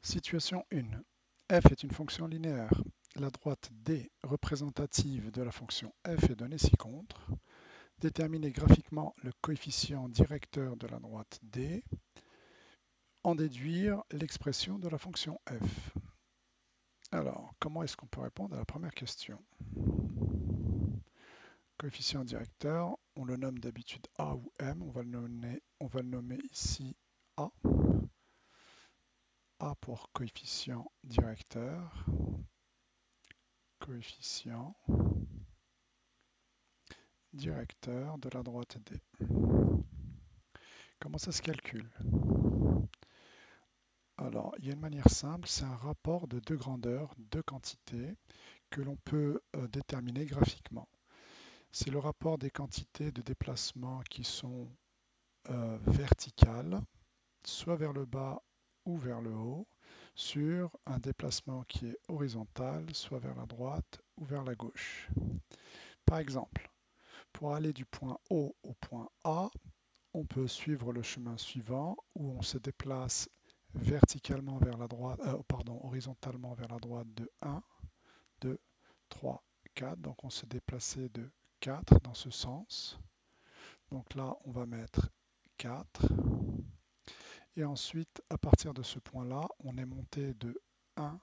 Situation 1. F est une fonction linéaire. La droite D représentative de la fonction f est donnée ci-contre. Déterminez graphiquement le coefficient directeur de la droite D. En déduire l'expression de la fonction f. Alors, comment est-ce qu'on peut répondre à la première question? Coefficient directeur, on le nomme d'habitude A ou M. On va le nommer ici A. A pour coefficient directeur. Coefficient directeur de la droite D. Comment ça se calcule? Alors, il y a une manière simple, c'est un rapport de deux grandeurs, deux quantités, que l'on peut déterminer graphiquement. C'est le rapport des quantités de déplacement qui sont verticales, soit vers le bas ou vers le haut, sur un déplacement qui est horizontal, soit vers la droite ou vers la gauche. Par exemple, pour aller du point O au point A, on peut suivre le chemin suivant où on se déplace verticalement vers la droite, horizontalement vers la droite de 1, 2, 3, 4. Donc on se déplaçait de 4 dans ce sens. Donc là, on va mettre 4. Et ensuite, à partir de ce point-là, on est monté de 1,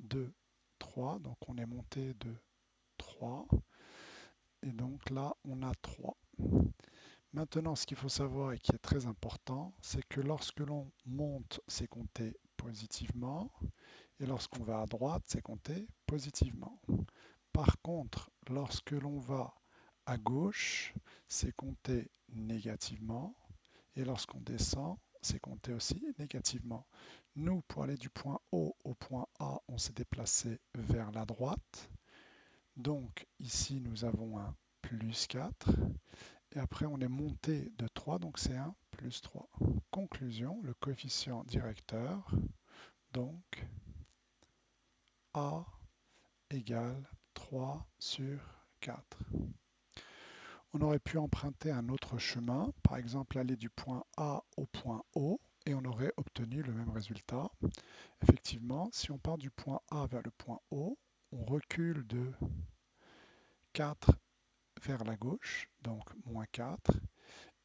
2, 3. Donc on est monté de 3. Et donc là, on a 3. Maintenant, ce qu'il faut savoir et qui est très important, c'est que lorsque l'on monte, c'est compté positivement, et lorsqu'on va à droite, c'est compté positivement. Par contre, lorsque l'on va à gauche, c'est compté négativement, et lorsqu'on descend, c'est compté aussi négativement. Nous, pour aller du point O au point A, on s'est déplacé vers la droite. Donc ici, nous avons un plus 4. Et après, on est monté de 3, donc c'est un plus 3. Conclusion, le coefficient directeur, donc A égale 3 sur 4. On aurait pu emprunter un autre chemin, par exemple aller du point A au point O, et on aurait obtenu le même résultat. Effectivement, si on part du point A vers le point O, on recule de 4 vers la gauche, donc moins 4,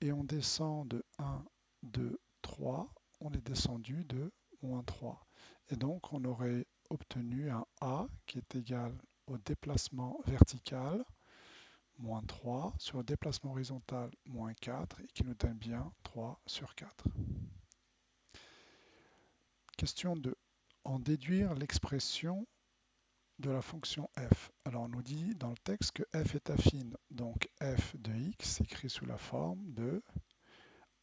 et on descend de 1, 2, 3, on est descendu de moins 3. Et donc on aurait obtenu un A qui est égal au déplacement vertical, moins 3, sur le déplacement horizontal, moins 4, et qui nous donne bien 3 sur 4. Question 2. En déduire l'expression de la fonction f. Alors on nous dit dans le texte que f est affine, donc f de x écrit sous la forme de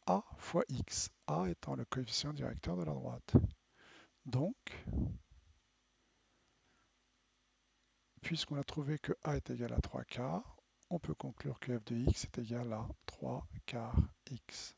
a fois x, a étant le coefficient directeur de la droite. Donc, puisqu'on a trouvé que a est égal à 3 quarts, on peut conclure que f de x est égal à 3 quarts x.